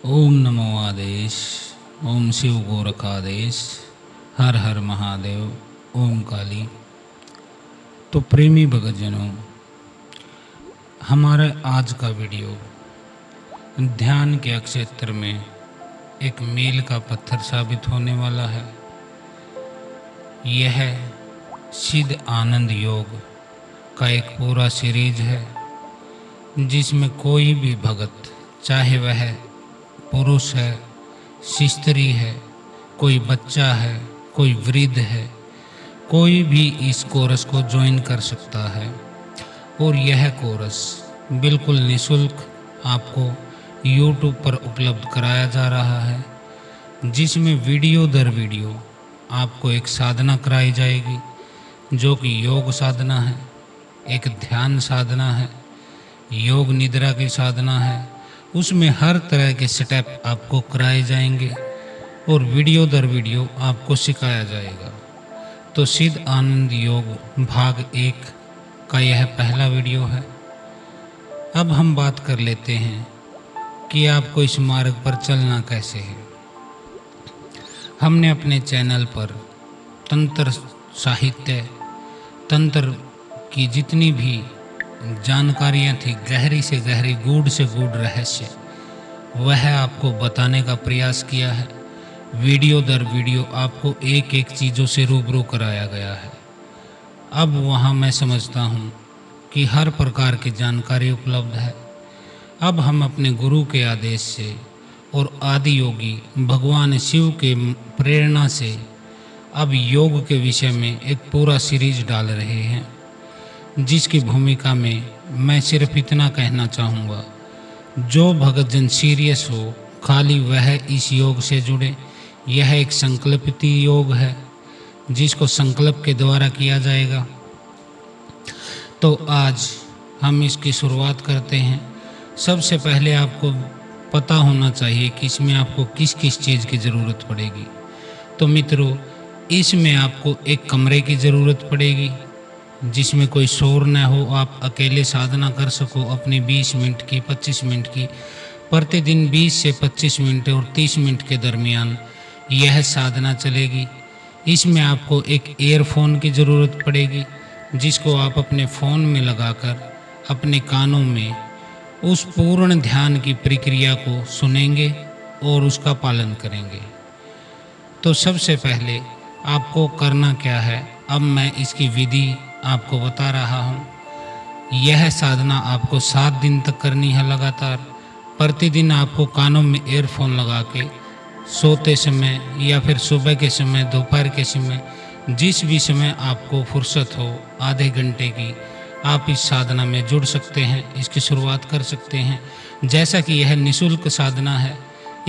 ओम नमो आदेश। ओम शिव गोरखादेश। हर हर महादेव। ओम काली। तो प्रेमी भगतजनों, हमारा आज का वीडियो ध्यान के क्षेत्र में एक मील का पत्थर साबित होने वाला है। यह सिद्ध आनंद योग का एक पूरा सीरीज है, जिसमें कोई भी भगत, चाहे वह पुरुष है, स्त्री है, कोई बच्चा है, कोई वृद्ध है, कोई भी इस कोर्स को ज्वाइन कर सकता है। और यह कोर्स बिल्कुल निःशुल्क आपको YouTube पर उपलब्ध कराया जा रहा है, जिसमें वीडियो दर वीडियो आपको एक साधना कराई जाएगी, जो कि योग साधना है, एक ध्यान साधना है, योग निद्रा की साधना है। उसमें हर तरह के स्टेप आपको कराए जाएंगे और वीडियो दर वीडियो आपको सिखाया जाएगा। तो सिद्ध आनंद योग भाग 1 का यह पहला वीडियो है। अब हम बात कर लेते हैं कि आपको इस मार्ग पर चलना कैसे है। हमने अपने चैनल पर तंत्र साहित्य, तंत्र की जितनी भी जानकारियाँ थी, गहरी से गहरी, गूढ़ से गूढ़ रहस्य, वह आपको बताने का प्रयास किया है। वीडियो दर वीडियो आपको एक एक चीज़ों से रूबरू कराया गया है। अब वहाँ मैं समझता हूँ कि हर प्रकार की जानकारी उपलब्ध है। अब हम अपने गुरु के आदेश से और आदि योगी भगवान शिव के प्रेरणा से अब योग के विषय में एक पूरा सीरीज डाल रहे हैं, जिसकी भूमिका में मैं सिर्फ इतना कहना चाहूँगा, जो भगतजन सीरियस हो, खाली वह इस योग से जुड़े। यह एक संकल्पित योग है, जिसको संकल्प के द्वारा किया जाएगा। तो आज हम इसकी शुरुआत करते हैं। सबसे पहले आपको पता होना चाहिए कि इसमें आपको किस किस चीज़ की ज़रूरत पड़ेगी। तो मित्रों, इसमें आपको एक कमरे की ज़रूरत पड़ेगी, जिसमें कोई शोर न हो, आप अकेले साधना कर सको। अपनी 20 मिनट की, 25 मिनट की, प्रतिदिन 20 से 25 मिनट और 30 मिनट के दरमियान यह साधना चलेगी। इसमें आपको एक ईयरफोन की ज़रूरत पड़ेगी, जिसको आप अपने फ़ोन में लगाकर अपने कानों में उस पूर्ण ध्यान की प्रक्रिया को सुनेंगे और उसका पालन करेंगे। तो सबसे पहले आपको करना क्या है, अब मैं इसकी विधि आपको बता रहा हूँ। यह साधना आपको 7 दिन तक करनी है लगातार। प्रतिदिन आपको कानों में ईयरफोन लगा के सोते समय या फिर सुबह के समय, दोपहर के समय, जिस भी समय आपको फुर्सत हो, आधे घंटे की, आप इस साधना में जुड़ सकते हैं, इसकी शुरुआत कर सकते हैं। जैसा कि यह निःशुल्क साधना है,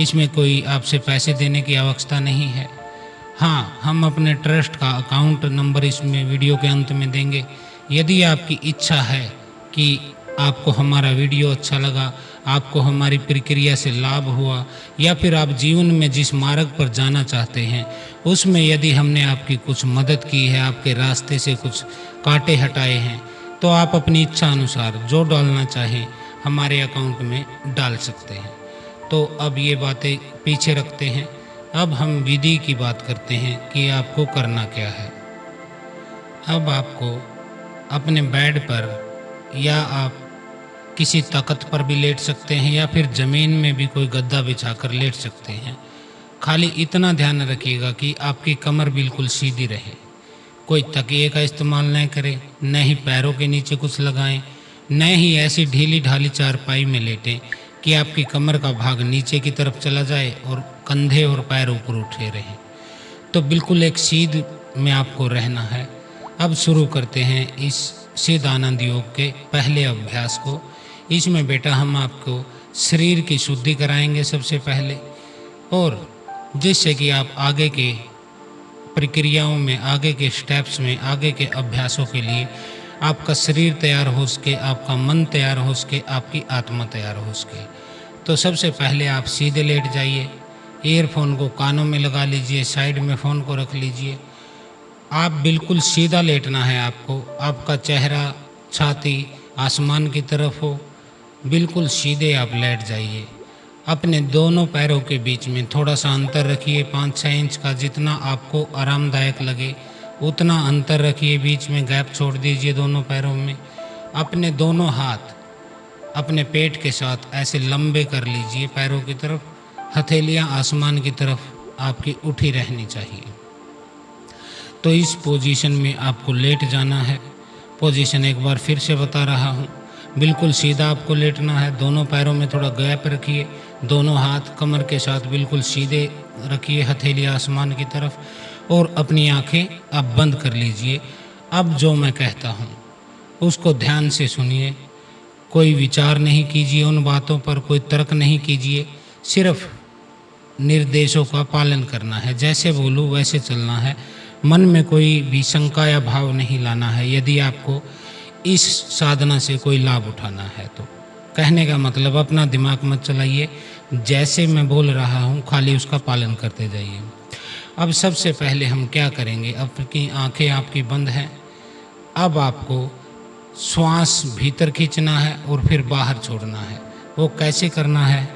इसमें कोई आपसे पैसे देने की आवश्यकता नहीं है। हाँ, हम अपने ट्रस्ट का अकाउंट नंबर इसमें वीडियो के अंत में देंगे। यदि आपकी इच्छा है कि आपको हमारा वीडियो अच्छा लगा, आपको हमारी प्रक्रिया से लाभ हुआ, या फिर आप जीवन में जिस मार्ग पर जाना चाहते हैं उसमें यदि हमने आपकी कुछ मदद की है, आपके रास्ते से कुछ कांटे हटाए हैं, तो आप अपनी इच्छा अनुसार जो डालना चाहें हमारे अकाउंट में डाल सकते हैं। तो अब ये बातें पीछे रखते हैं। अब हम विधि की बात करते हैं कि आपको करना क्या है। अब आपको अपने बेड पर, या आप किसी तख्त पर भी लेट सकते हैं, या फिर ज़मीन में भी कोई गद्दा बिछाकर लेट सकते हैं। खाली इतना ध्यान रखिएगा कि आपकी कमर बिल्कुल सीधी रहे। कोई तकिए का इस्तेमाल न करें, न ही पैरों के नीचे कुछ लगाएं, न ही ऐसी ढीली ढाली चारपाई में लेटें कि आपकी कमर का भाग नीचे की तरफ चला जाए और कंधे और पैर ऊपर उठे रहें। तो बिल्कुल एक सीध में आपको रहना है। अब शुरू करते हैं इस सिद्ध आनंद योग के पहले अभ्यास को। इसमें बेटा हम आपको शरीर की शुद्धि कराएंगे सबसे पहले, और जिससे कि आप आगे के प्रक्रियाओं में, आगे के स्टेप्स में, आगे के अभ्यासों के लिए आपका शरीर तैयार हो सके, आपका मन तैयार हो सके, आपकी आत्मा तैयार हो सके। तो सबसे पहले आप सीधे लेट जाइए, ईयरफोन को कानों में लगा लीजिए, साइड में फ़ोन को रख लीजिए। आप बिल्कुल सीधा लेटना है आपको। आपका चेहरा, छाती आसमान की तरफ हो, बिल्कुल सीधे आप लेट जाइए। अपने दोनों पैरों के बीच में थोड़ा सा अंतर रखिए, 5-6 इंच का, जितना आपको आरामदायक लगे उतना अंतर रखिए, बीच में गैप छोड़ दीजिए दोनों पैरों में। अपने दोनों हाथ अपने पेट के साथ ऐसे लंबे कर लीजिए पैरों की तरफ, हथेलियां आसमान की तरफ आपकी उठी रहनी चाहिए। तो इस पोजीशन में आपको लेट जाना है। पोजीशन एक बार फिर से बता रहा हूँ, बिल्कुल सीधा आपको लेटना है, दोनों पैरों में थोड़ा गैप रखिए, दोनों हाथ कमर के साथ बिल्कुल सीधे रखिए, हथेली आसमान की तरफ, और अपनी आंखें आप बंद कर लीजिए। अब जो मैं कहता हूँ उसको ध्यान से सुनिए, कोई विचार नहीं कीजिए उन बातों पर, कोई तर्क नहीं कीजिए, सिर्फ निर्देशों का पालन करना है, जैसे बोलूँ वैसे चलना है, मन में कोई भी शंका या भाव नहीं लाना है। यदि आपको इस साधना से कोई लाभ उठाना है तो कहने का मतलब अपना दिमाग मत चलाइए, जैसे मैं बोल रहा हूँ खाली उसका पालन करते जाइए। अब सबसे पहले हम क्या करेंगे, आपकी आंखें आपकी बंद हैं, अब आपको श्वास भीतर खींचना है और फिर बाहर छोड़ना है। वो कैसे करना है,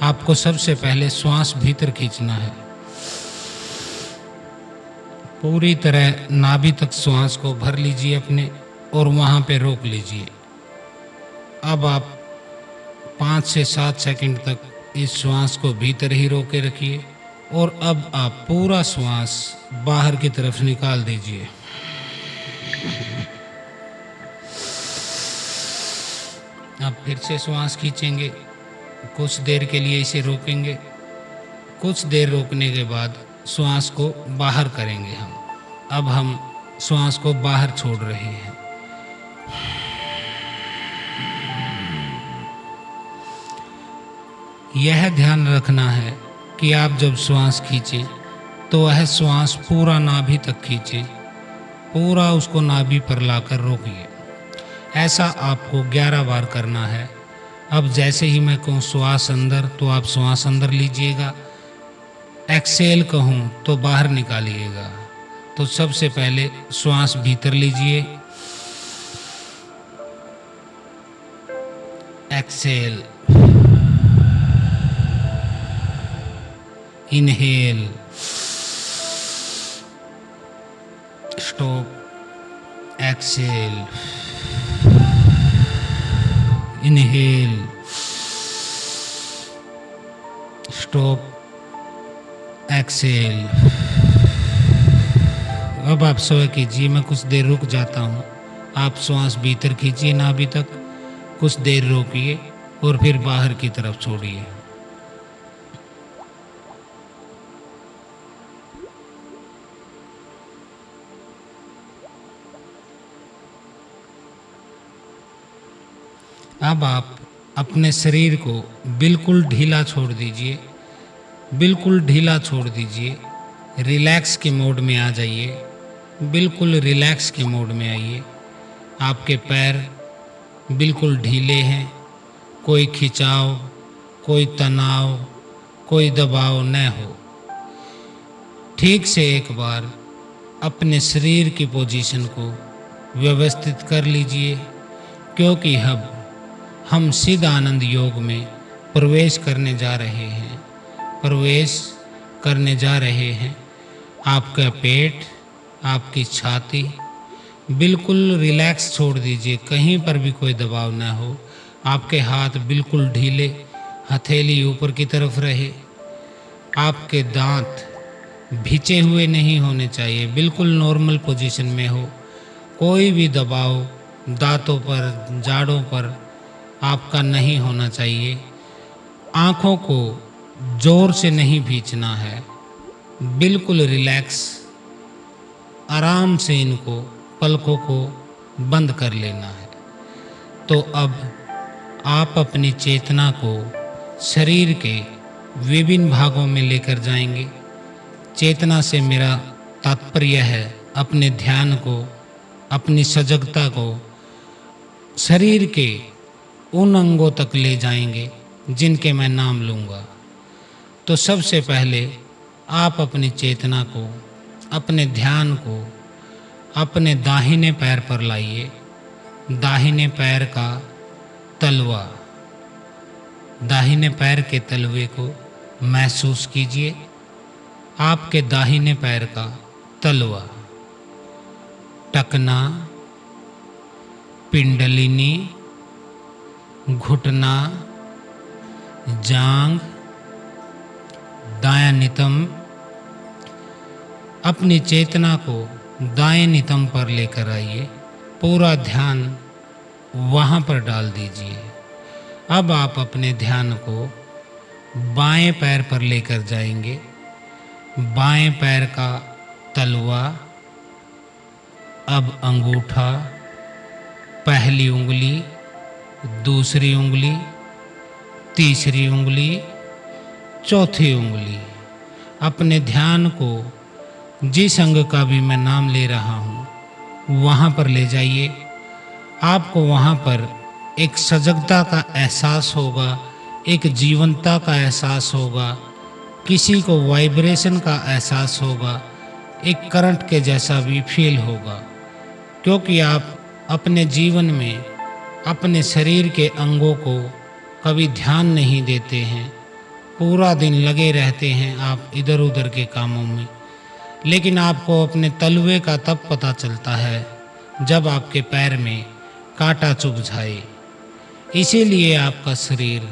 आपको सबसे पहले श्वास भीतर खींचना है, पूरी तरह नाभि तक श्वास को भर लीजिए अपने और वहाँ पे रोक लीजिए। अब आप 5 से 7 सेकंड तक इस श्वास को भीतर ही रोके रखिए और अब आप पूरा श्वास बाहर की तरफ निकाल दीजिए। आप फिर से श्वास खींचेंगे, कुछ देर के लिए इसे रोकेंगे, कुछ देर रोकने के बाद श्वास को बाहर करेंगे हम। अब हम श्वास को बाहर छोड़ रहे हैं। यह ध्यान रखना है कि आप जब श्वास खींचें तो वह श्वास पूरा नाभि तक खींचें, पूरा उसको नाभि पर लाकर रोकिए। ऐसा आपको 11 बार करना है। अब जैसे ही मैं कहूँ श्वास अंदर तो आप श्वास अंदर लीजिएगा, एक्सेल कहूँ तो बाहर निकालिएगा। तो सबसे पहले श्वास भीतर लीजिए, exhale, inhale, stop, exhale, inhale, stop, exhale. अब आप स्वयं कीजिए, मैं कुछ देर रुक जाता हूँ। आप श्वास भीतर खींचिए नाभि तक, कुछ देर रोकिए और फिर बाहर की तरफ छोड़िए। अब आप अपने शरीर को बिल्कुल ढीला छोड़ दीजिए, बिल्कुल ढीला छोड़ दीजिए, रिलैक्स के मोड में आ जाइए, बिल्कुल रिलैक्स के मोड में आइए। आपके पैर बिल्कुल ढीले हैं, कोई खिंचाव, कोई तनाव, कोई दबाव न हो। ठीक से एक बार अपने शरीर की पोजीशन को व्यवस्थित कर लीजिए, क्योंकि अब हम सिद्ध आनंद योग में प्रवेश करने जा रहे हैं, प्रवेश करने जा रहे हैं। आपका पेट, आपकी छाती बिल्कुल रिलैक्स छोड़ दीजिए, कहीं पर भी कोई दबाव न हो। आपके हाथ बिल्कुल ढीले, हथेली ऊपर की तरफ रहे। आपके दांत भिंचे हुए नहीं होने चाहिए, बिल्कुल नॉर्मल पोजीशन में हो। कोई भी दबाव दांतों पर, जाड़ों पर आपका नहीं होना चाहिए। आँखों को जोर से नहीं भींचना है, बिल्कुल रिलैक्स, आराम से इनको पलकों को बंद कर लेना है। तो अब आप अपनी चेतना को शरीर के विभिन्न भागों में लेकर जाएंगे। चेतना से मेरा तात्पर्य है अपने ध्यान को, अपनी सजगता को शरीर के उन अंगों तक ले जाएंगे जिनके मैं नाम लूँगा। तो सबसे पहले आप अपनी चेतना को, अपने ध्यान को अपने दाहिने पैर पर लाइए। दाहिने पैर का तलवा दाहिने पैर के तलवे को महसूस कीजिए। आपके दाहिने पैर का तलवा, टकना, पिंडलिनी, घुटना, जांघ, दायां नितंब। अपनी चेतना को दाएं नितंब पर लेकर आइए। पूरा ध्यान वहाँ पर डाल दीजिए। अब आप अपने ध्यान को बाएं पैर पर लेकर जाएंगे। बाएं पैर का तलवा, अब अंगूठा, पहली उंगली, दूसरी उंगली, तीसरी उंगली, चौथी उंगली। अपने ध्यान को जिस अंग का भी मैं नाम ले रहा हूँ वहाँ पर ले जाइए। आपको वहाँ पर एक सजगता का एहसास होगा, एक जीवंतता का एहसास होगा, किसी को वाइब्रेशन का एहसास होगा, एक करंट के जैसा भी फील होगा। क्योंकि आप अपने जीवन में अपने शरीर के अंगों को कभी ध्यान नहीं देते हैं। पूरा दिन लगे रहते हैं आप इधर उधर के कामों में। लेकिन आपको अपने तलवे का तब पता चलता है जब आपके पैर में कांटा चुभ जाए। इसीलिए आपका शरीर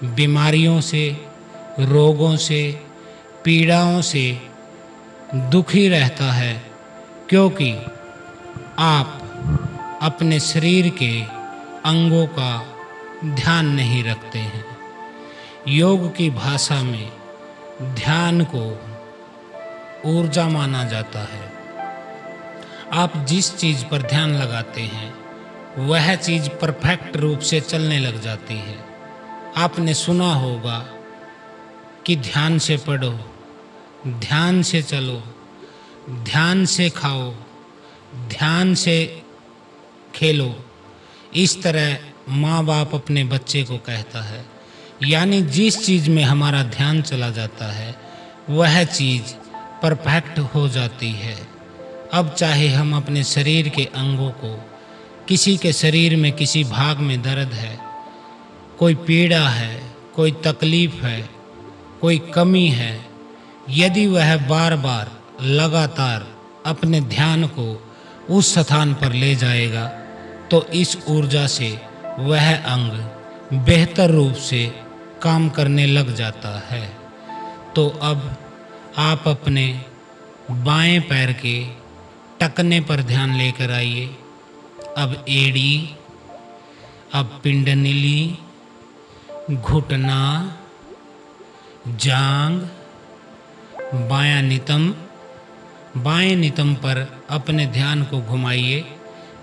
बीमारियों से, रोगों से, पीड़ाओं से दुखी रहता है, क्योंकि आप अपने शरीर के अंगों का ध्यान नहीं रखते हैं। योग की भाषा में ध्यान को ऊर्जा माना जाता है। आप जिस चीज़ पर ध्यान लगाते हैं वह चीज़ परफेक्ट रूप से चलने लग जाती है। आपने सुना होगा कि ध्यान से पढ़ो, ध्यान से चलो, ध्यान से खाओ, ध्यान से खेलो। इस तरह माँ बाप अपने बच्चे को कहता है। यानी जिस चीज़ में हमारा ध्यान चला जाता है वह चीज़ परफेक्ट हो जाती है। अब चाहे हम अपने शरीर के अंगों को, किसी के शरीर में किसी भाग में दर्द है, कोई पीड़ा है, कोई तकलीफ़ है, कोई कमी है, यदि वह बार बार लगातार अपने ध्यान को उस स्थान पर ले जाएगा तो इस ऊर्जा से वह अंग बेहतर रूप से काम करने लग जाता है। तो अब आप अपने बाएं पैर के टकने पर ध्यान लेकर आइए। अब एड़ी, अब पिंडनिली, घुटना, जांघ, बायां नितंब। बाएं नितंब पर अपने ध्यान को घुमाइए।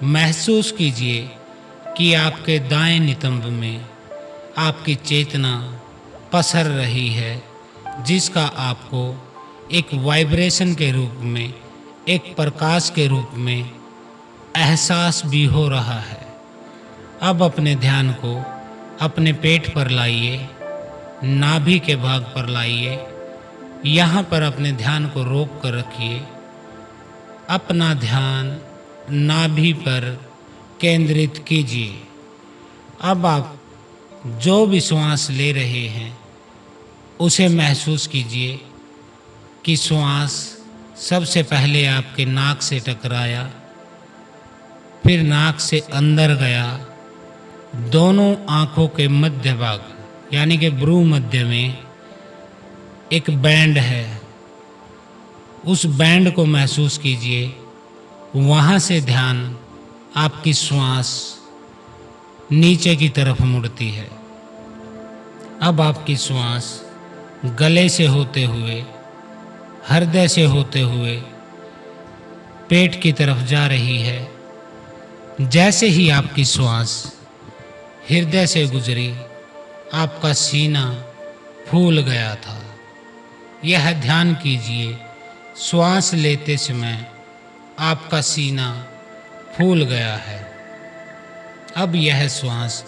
महसूस कीजिए कि आपके दाएं नितंब में आपकी चेतना पसर रही है, जिसका आपको एक वाइब्रेशन के रूप में, एक प्रकाश के रूप में एहसास भी हो रहा है। अब अपने ध्यान को अपने पेट पर लाइए, नाभि के भाग पर लाइए। यहाँ पर अपने ध्यान को रोक कर रखिए। अपना ध्यान नाभि पर केंद्रित कीजिए। अब आप जो भी श्वास ले रहे हैं उसे महसूस कीजिए कि श्वास सबसे पहले आपके नाक से टकराया, फिर नाक से अंदर गया, दोनों आँखों के मध्य भाग यानी कि भ्रू मध्य में एक बैंड है, उस बैंड को महसूस कीजिए। वहाँ से ध्यान आपकी श्वास नीचे की तरफ मुड़ती है। अब आपकी श्वास गले से होते हुए, हृदय से होते हुए पेट की तरफ जा रही है। जैसे ही आपकी श्वास हृदय से गुजरी, आपका सीना फूल गया था। यह ध्यान कीजिए, श्वास लेते समय आपका सीना फूल गया है। अब यह श्वास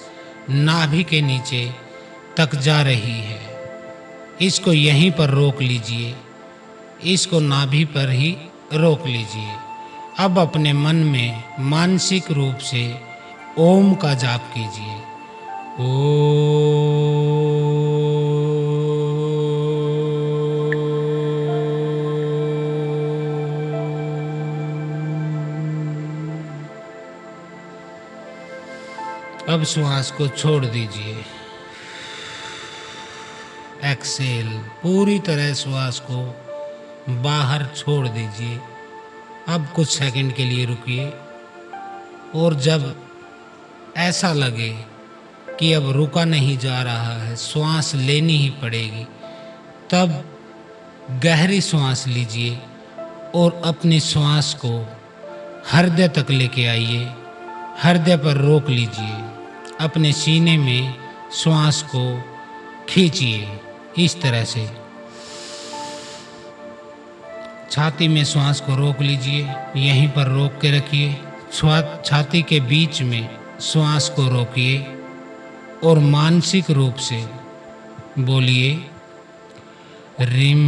नाभि के नीचे तक जा रही है। इसको यहीं पर रोक लीजिए, इसको नाभि पर ही रोक लीजिए। अब अपने मन में मानसिक रूप से ओम का जाप कीजिए। अब श्वास को छोड़ दीजिए। एक्सेल, पूरी तरह श्वास को बाहर छोड़ दीजिए। अब कुछ सेकंड के लिए रुकिए और जब ऐसा लगे कि अब रुका नहीं जा रहा है, श्वास लेनी ही पड़ेगी, तब गहरी श्वास लीजिए और अपनी श्वास को हृदय तक लेके आइए। हृदय पर रोक लीजिए। अपने सीने में श्वास को खींचिए इस तरह से। छाती में श्वास को रोक लीजिए, यहीं पर रोक के रखिए। छाती के बीच में श्वास को रोकिए और मानसिक रूप से बोलिए रिम।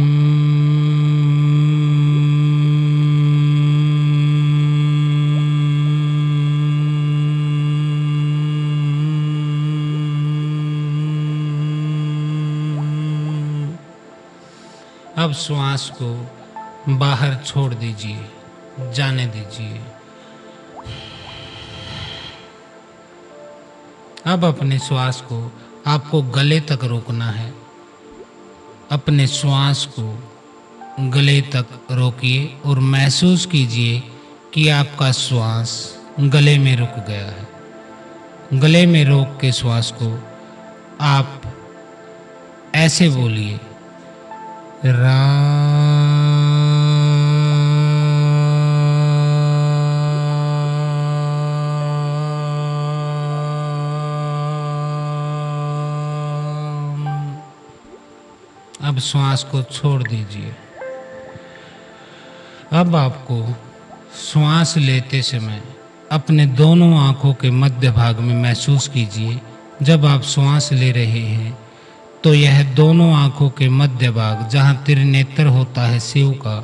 अब श्वास को बाहर छोड़ दीजिए, जाने दीजिए। अब अपने श्वास को आपको गले तक रोकना है। अपने श्वास को गले तक रोकिए और महसूस कीजिए कि आपका श्वास गले में रुक गया है। गले में रोक के श्वास को आप ऐसे बोलिए अब श्वास को छोड़ दीजिए। अब आपको श्वास लेते समय अपने दोनों आंखों के मध्य भाग में महसूस कीजिए। जब आप श्वास ले रहे हैं तो यह दोनों आंखों के मध्य भाग, जहाँ त्रिनेत्र होता है शिव का,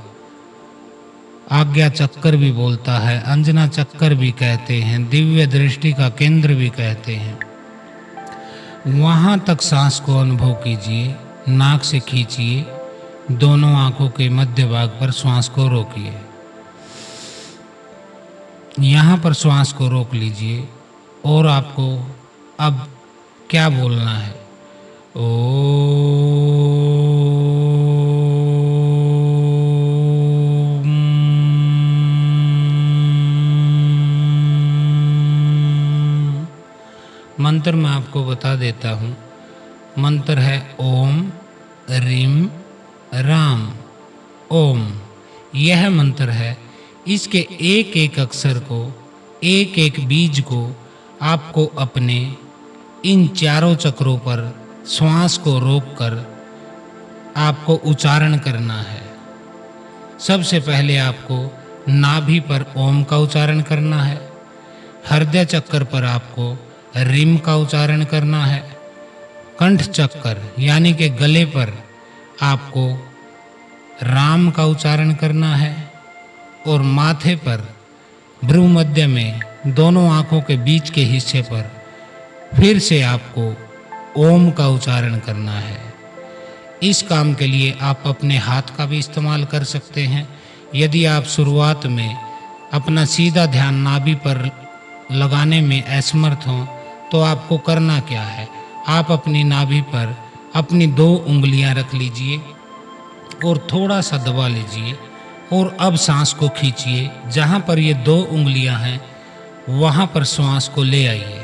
आज्ञा चक्कर भी बोलता है, अंजना चक्कर भी कहते हैं, दिव्य दृष्टि का केंद्र भी कहते हैं, वहाँ तक सांस को अनुभव कीजिए। नाक से खींचिए, दोनों आंखों के मध्य भाग पर श्वास को रोकिए। यहाँ पर श्वास को रोक लीजिए और आपको अब क्या बोलना है? मंत्र मैं आपको बता देता हूँ। मंत्र है ओम रीम राम ओम। यह मंत्र है। इसके एक एक अक्षर को, एक एक बीज को आपको अपने इन चारों चक्रों पर श्वास को रोककर आपको उच्चारण करना है। सबसे पहले आपको नाभि पर ओम का उच्चारण करना है। हृदय चक्र पर आपको रिम का उच्चारण करना है। कंठ चक्र यानी कि गले पर आपको राम का उच्चारण करना है और माथे पर भ्रू मध्य में दोनों आंखों के बीच के हिस्से पर फिर से आपको ओम का उच्चारण करना है। इस काम के लिए आप अपने हाथ का भी इस्तेमाल कर सकते हैं। यदि आप शुरुआत में अपना सीधा ध्यान नाभि पर लगाने में असमर्थ हों तो आपको करना क्या है? आप अपनी नाभि पर अपनी 2 उंगलियां रख लीजिए और थोड़ा सा दबा लीजिए और अब सांस को खींचिए। जहां पर ये 2 उंगलियां हैं वहां पर श्वास को ले आइए।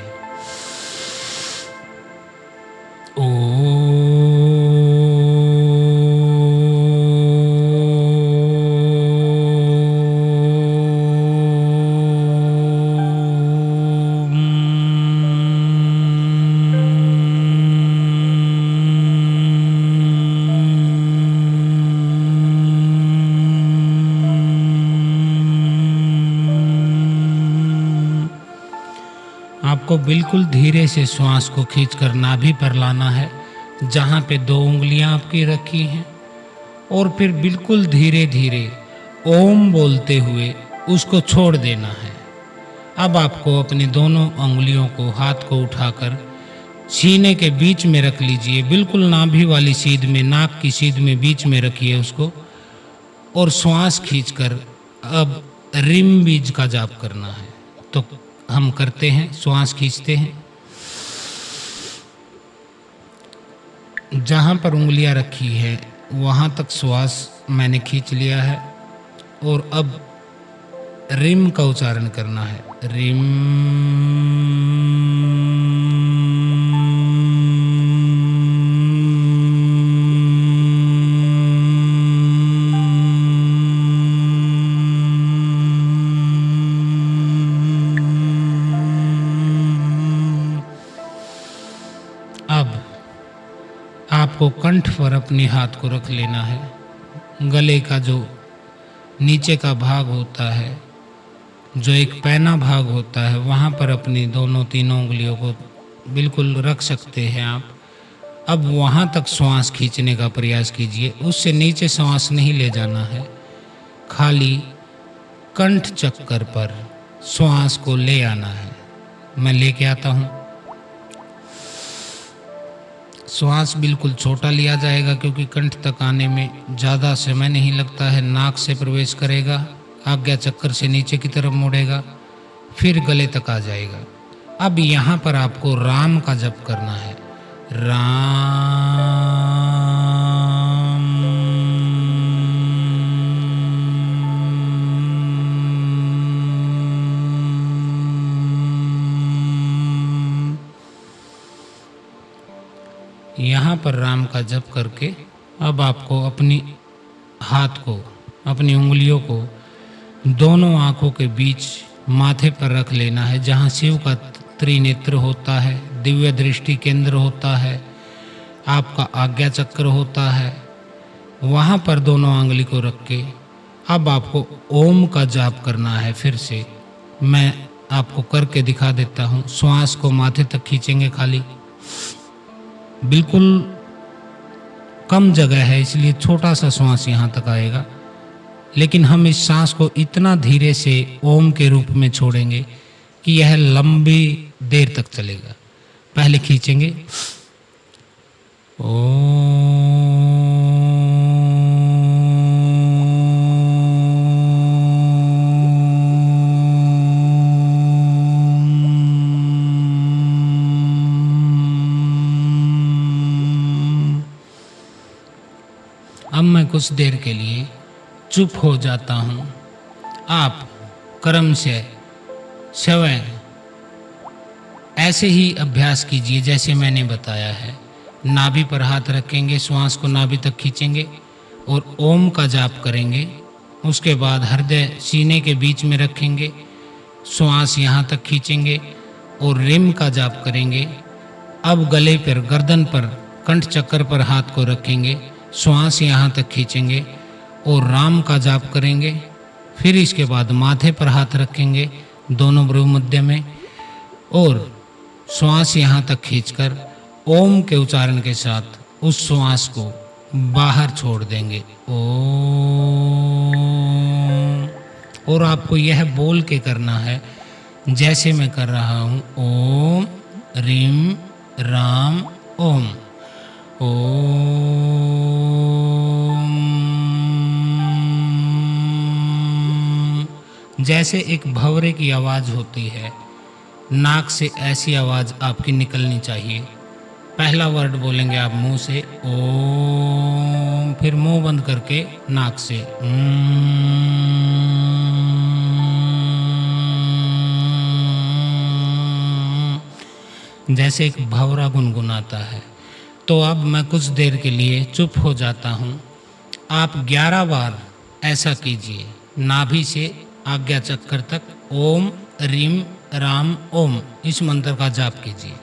आपको बिल्कुल धीरे से श्वास को खींचकर नाभि पर लाना है, जहाँ पे 2 उंगलियां आपकी रखी हैं, और फिर बिल्कुल धीरे धीरे ओम बोलते हुए उसको छोड़ देना है। अब आपको अपनी दोनों उंगलियों को, हाथ को उठाकर सीने के बीच में रख लीजिए, बिल्कुल नाभि वाली सीध में, नाक की सीध में बीच में रखिए उसको, और श्वास खींचकर अब रिम बीज का जाप करना है। तो हम करते हैं, श्वास खींचते हैं, जहाँ पर उंगलियां रखी है वहाँ तक श्वास मैंने खींच लिया है, और अब रिम का उच्चारण करना है। रिम। अब आपको कंठ पर अपने हाथ को रख लेना है। गले का जो नीचे का भाग होता है, जो एक पैना भाग होता है, वहाँ पर अपनी दोनों तीनों उंगलियों को बिल्कुल रख सकते हैं आप। अब वहाँ तक श्वास खींचने का प्रयास कीजिए, उससे नीचे श्वास नहीं ले जाना है, खाली कंठ चक्कर पर श्वास को ले आना है। मैं लेके आता हूँ। श्वास बिल्कुल छोटा लिया जाएगा क्योंकि कंठ तक आने में ज़्यादा समय नहीं लगता है। नाक से प्रवेश करेगा, आज्ञा चक्कर से नीचे की तरफ मुड़ेगा, फिर गले तक आ जाएगा। अब यहाँ पर आपको राम का जप करना है। राम। यहाँ पर राम का जप करके अब आपको अपनी हाथ को, अपनी उंगलियों को दोनों आंखों के बीच माथे पर रख लेना है, जहाँ शिव का त्रिनेत्र होता है, दिव्य दृष्टि केंद्र होता है, आपका आज्ञा चक्र होता है। वहाँ पर दोनों आंगली को रख के अब आपको ओम का जाप करना है। फिर से मैं आपको करके दिखा देता हूँ। श्वास को माथे तक खींचेंगे, खाली बिल्कुल कम जगह है इसलिए छोटा सा श्वास यहाँ तक आएगा, लेकिन हम इस सांस को इतना धीरे से ओम के रूप में छोड़ेंगे कि यह लंबी देर तक चलेगा। पहले खींचेंगे अब मैं कुछ देर के लिए चुप हो जाता हूँ। आप क्रम से स्वयं ऐसे ही अभ्यास कीजिए जैसे मैंने बताया है। नाभि पर हाथ रखेंगे, श्वास को नाभि तक खींचेंगे और ओम का जाप करेंगे। उसके बाद हृदय सीने के बीच में रखेंगे, श्वास यहाँ तक खींचेंगे और रिम का जाप करेंगे। अब गले पर, गर्दन पर, कंठ चक्र पर हाथ को रखेंगे, श्वास यहाँ तक खींचेंगे और राम का जाप करेंगे। फिर इसके बाद माथे पर हाथ रखेंगे दोनों भ्रू मध्य में और श्वास यहाँ तक खींचकर ओम के उच्चारण के साथ उस श्वास को बाहर छोड़ देंगे। ओम। और आपको यह बोल के करना है जैसे मैं कर रहा हूँ, ओम रीम राम ओम। ओम। जैसे एक भंवरे की आवाज़ होती है, नाक से ऐसी आवाज़ आपकी निकलनी चाहिए। पहला वर्ड बोलेंगे आप मुंह से ओम, फिर मुंह बंद करके नाक से जैसे एक भंवरा गुनगुनाता है। तो अब मैं कुछ देर के लिए चुप हो जाता हूँ। आप 11 बार ऐसा कीजिए, नाभि से आज्ञा चक्र तक ओम रीम राम ओम इस मंत्र का जाप कीजिए।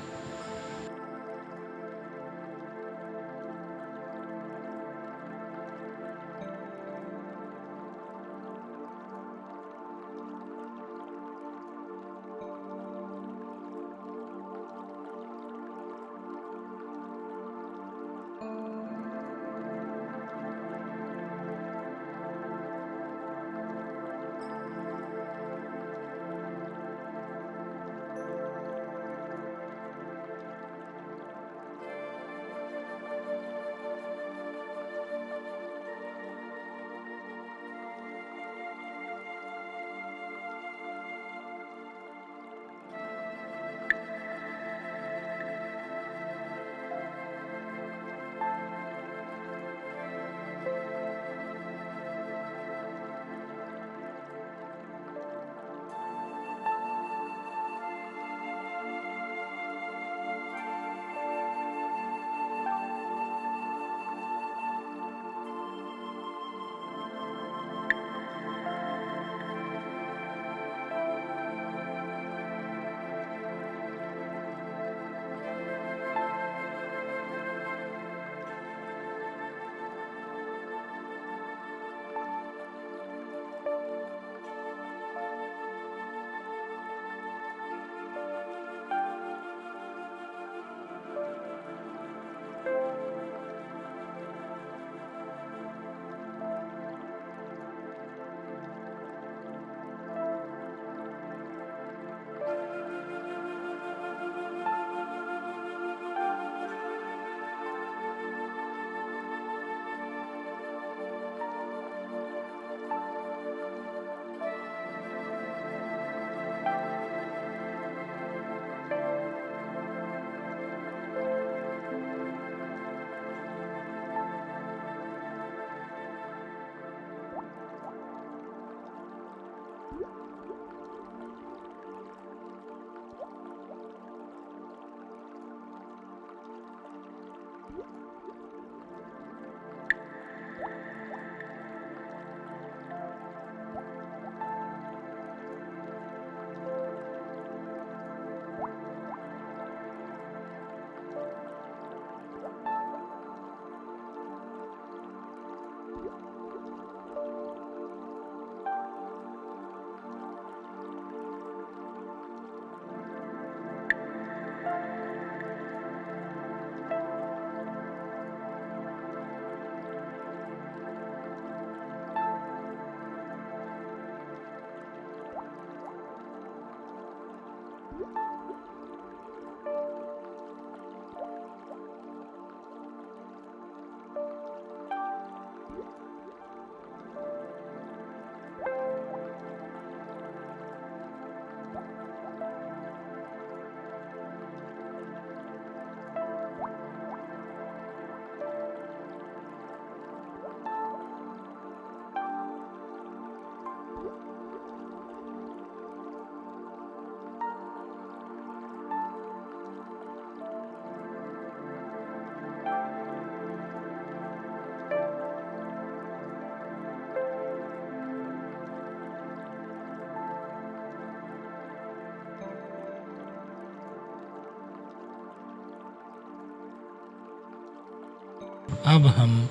अब हम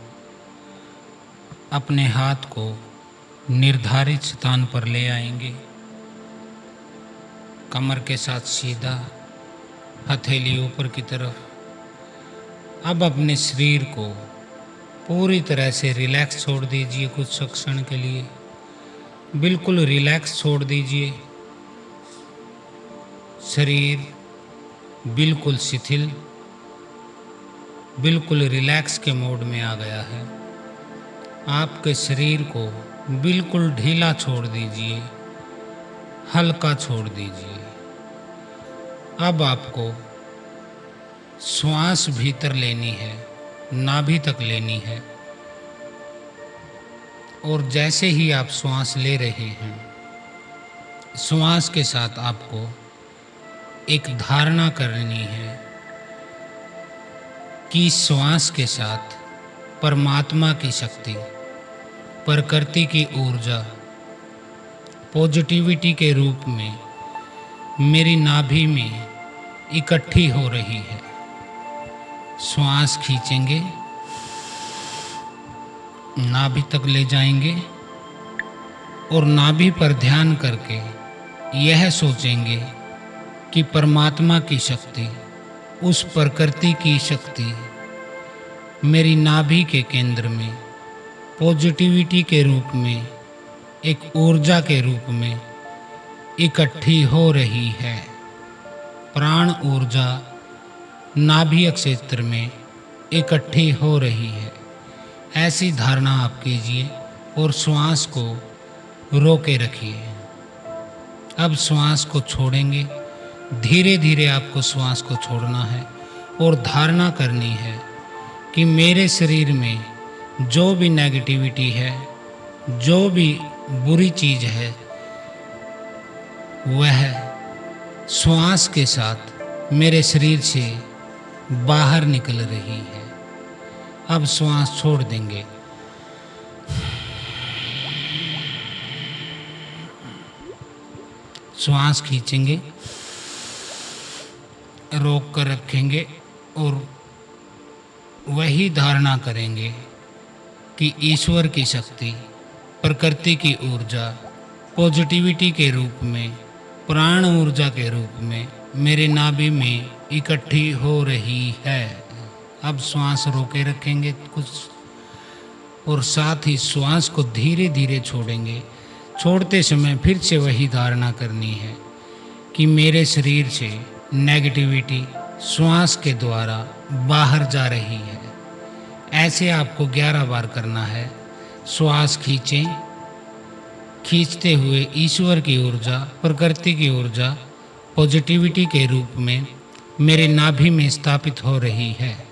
अपने हाथ को निर्धारित स्थान पर ले आएंगे। कमर के साथ सीधा, हथेली ऊपर की तरफ। अब अपने शरीर को पूरी तरह से रिलैक्स छोड़ दीजिए। कुछ क्षण के लिए बिल्कुल रिलैक्स छोड़ दीजिए। शरीर बिल्कुल शिथिल, बिल्कुल रिलैक्स के मोड में आ गया है। आपके शरीर को बिल्कुल ढीला छोड़ दीजिए, हल्का छोड़ दीजिए। अब आपको श्वास भीतर लेनी है, नाभि तक लेनी है। और जैसे ही आप श्वास ले रहे हैं, श्वास के साथ आपको एक धारणा करनी है कि श्वास के साथ परमात्मा की शक्ति, प्रकृति की ऊर्जा, पॉजिटिविटी के रूप में मेरी नाभि में इकट्ठी हो रही है। श्वास खींचेंगे, नाभि तक ले जाएंगे और नाभि पर ध्यान करके यह सोचेंगे कि परमात्मा की शक्ति, उस प्रकृति की शक्ति मेरी नाभि के केंद्र में पॉजिटिविटी के रूप में, एक ऊर्जा के रूप में इकट्ठी हो रही है। प्राण ऊर्जा नाभि क्षेत्र में इकट्ठी हो रही है। ऐसी धारणा आप कीजिए और श्वास को रोके रखिए। अब श्वास को छोड़ेंगे। धीरे धीरे आपको श्वास को छोड़ना है और धारणा करनी है कि मेरे शरीर में जो भी नेगेटिविटी है, जो भी बुरी चीज़ है, वह श्वास के साथ मेरे शरीर से बाहर निकल रही है। अब श्वास छोड़ देंगे। श्वास खींचेंगे, रोक कर रखेंगे और वही धारणा करेंगे कि ईश्वर की शक्ति, प्रकृति की ऊर्जा, पॉजिटिविटी के रूप में, प्राण ऊर्जा के रूप में मेरे नाभि में इकट्ठी हो रही है। अब श्वास रोके रखेंगे कुछ और साथ ही श्वास को धीरे धीरे छोड़ेंगे। छोड़ते समय फिर से वही धारणा करनी है कि मेरे शरीर से नेगेटिविटी श्वास के द्वारा बाहर जा रही है। ऐसे आपको 11 बार करना है। श्वास खींचें, खींचते हुए ईश्वर की ऊर्जा, प्रकृति की ऊर्जा पॉजिटिविटी के रूप में मेरे नाभि में स्थापित हो रही है।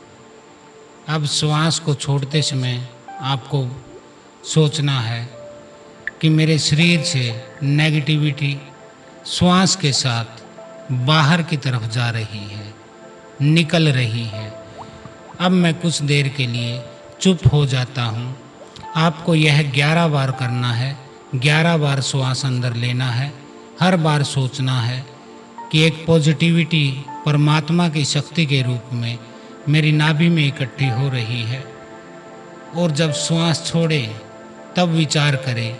अब श्वास को छोड़ते समय आपको सोचना है कि मेरे शरीर से नेगेटिविटी श्वास के साथ बाहर की तरफ जा रही है, निकल रही है। अब मैं कुछ देर के लिए चुप हो जाता हूँ। आपको यह 11 बार करना है। 11 बार श्वास अंदर लेना है। हर बार सोचना है कि एक पॉजिटिविटी परमात्मा की शक्ति के रूप में मेरी नाभि में इकट्ठी हो रही है। और जब श्वास छोड़े तब विचार करें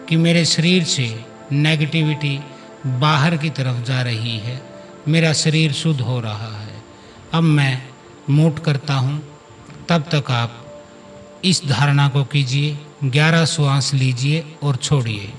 कि मेरे शरीर से नेगेटिविटी बाहर की तरफ जा रही है, मेरा शरीर शुद्ध हो रहा है। अब मैं मूट करता हूँ, तब तक आप इस धारणा को कीजिए। 11 श्वास लीजिए और छोड़िए।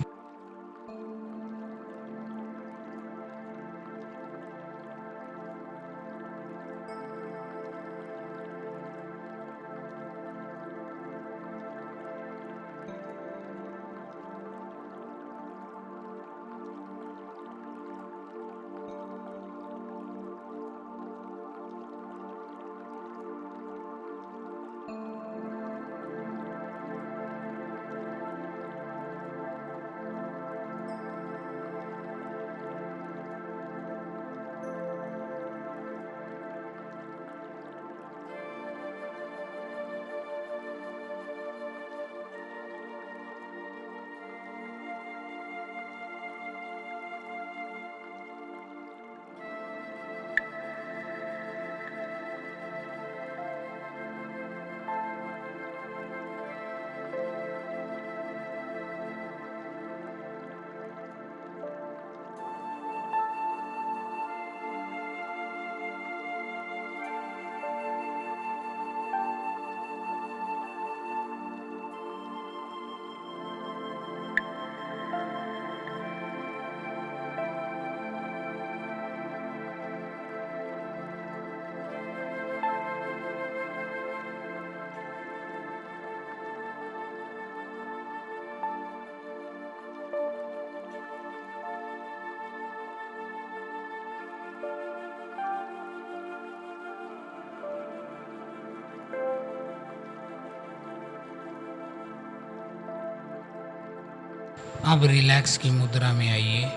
अब रिलैक्स की मुद्रा में आइए।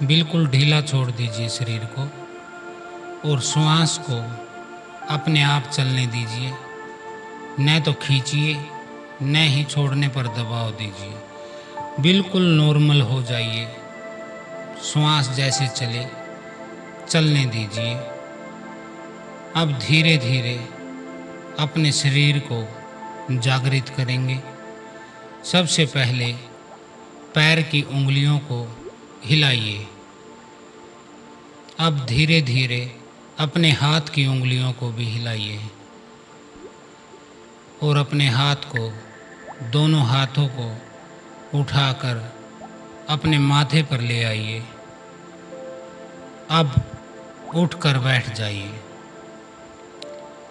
बिल्कुल ढीला छोड़ दीजिए शरीर को और श्वास को अपने आप चलने दीजिए। न तो खींचिए न ही छोड़ने पर दबाव दीजिए। बिल्कुल नॉर्मल हो जाइए। श्वास जैसे चलने दीजिए। अब धीरे धीरे अपने शरीर को जागृत करेंगे। सबसे पहले पैर की उंगलियों को हिलाइए। अब धीरे धीरे अपने हाथ की उंगलियों को भी हिलाइए और अपने हाथ को, दोनों हाथों को उठाकर अपने माथे पर ले आइए। अब उठकर बैठ जाइए।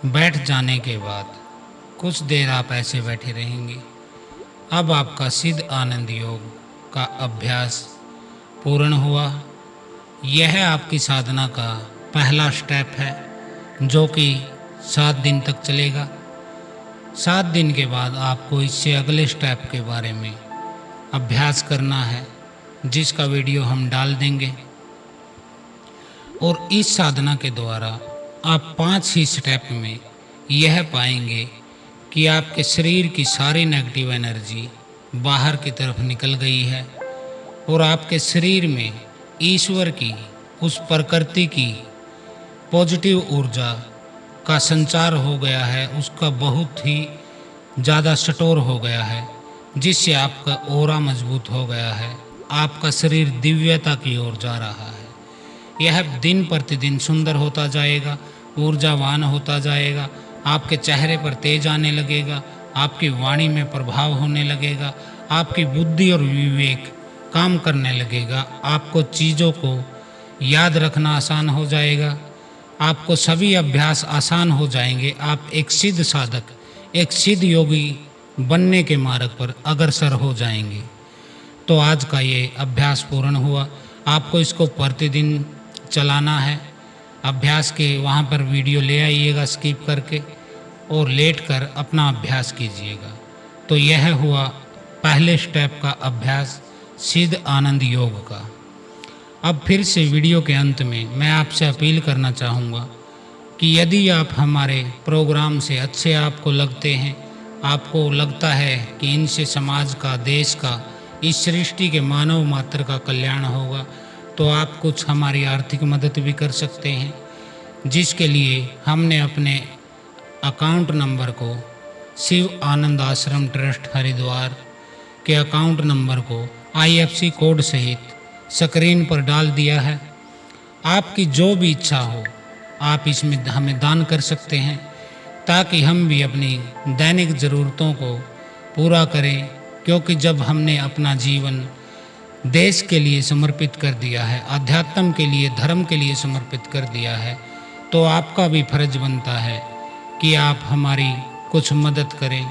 बैठ जाने के बाद कुछ देर आप ऐसे बैठे रहेंगे। अब आपका सिद्ध आनंद योग का अभ्यास पूर्ण हुआ। यह आपकी साधना का पहला स्टेप है जो कि 7 दिन तक चलेगा। 7 दिन के बाद आपको इससे अगले स्टेप के बारे में अभ्यास करना है, जिसका वीडियो हम डाल देंगे। और इस साधना के द्वारा आप 5 ही स्टेप में यह पाएंगे कि आपके शरीर की सारी नेगेटिव एनर्जी बाहर की तरफ निकल गई है और आपके शरीर में ईश्वर की, उस प्रकृति की पॉजिटिव ऊर्जा का संचार हो गया है। उसका बहुत ही ज़्यादा स्टोर हो गया है, जिससे आपका ऑरा मजबूत हो गया है। आपका शरीर दिव्यता की ओर जा रहा है। यह दिन प्रतिदिन सुंदर होता जाएगा, ऊर्जावान होता जाएगा। आपके चेहरे पर तेज आने लगेगा, आपकी वाणी में प्रभाव होने लगेगा, आपकी बुद्धि और विवेक काम करने लगेगा। आपको चीज़ों को याद रखना आसान हो जाएगा। आपको सभी अभ्यास आसान हो जाएंगे। आप एक सिद्ध साधक, एक सिद्ध योगी बनने के मार्ग पर अग्रसर हो जाएंगे। तो आज का ये अभ्यास पूर्ण हुआ। आपको इसको प्रतिदिन चलाना है। अभ्यास के वहाँ पर वीडियो ले आइएगा स्किप करके और लेटकर अपना अभ्यास कीजिएगा। तो यह हुआ पहले स्टेप का अभ्यास सिद्ध आनंद योग का। अब फिर से वीडियो के अंत में मैं आपसे अपील करना चाहूँगा कि यदि आप हमारे प्रोग्राम से अच्छे आपको लगते हैं, आपको लगता है कि इनसे समाज का, देश का, इस सृष्टि के मानव मात्र का कल्याण होगा, तो आप कुछ हमारी आर्थिक मदद भी कर सकते हैं, जिसके लिए हमने अपने अकाउंट नंबर को शिव आनंद आश्रम ट्रस्ट हरिद्वार के अकाउंट नंबर को IFSC कोड सहित स्क्रीन पर डाल दिया है। आपकी जो भी इच्छा हो आप इसमें हमें दान कर सकते हैं, ताकि हम भी अपनी दैनिक ज़रूरतों को पूरा करें। क्योंकि जब हमने अपना जीवन देश के लिए समर्पित कर दिया है, अध्यात्म के लिए, धर्म के लिए समर्पित कर दिया है, तो आपका भी फर्ज बनता है कि आप हमारी कुछ मदद करें,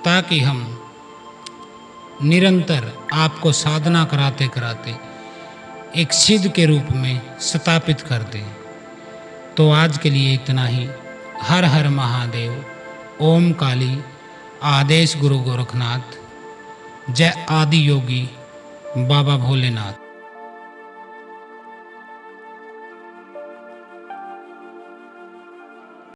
ताकि हम निरंतर आपको साधना कराते कराते एक सिद्ध के रूप में स्थापित कर दें। तो आज के लिए इतना ही। हर हर महादेव। ओम काली। आदेश गुरु गोरखनाथ। जय आदि योगी बाबा भोलेनाथ।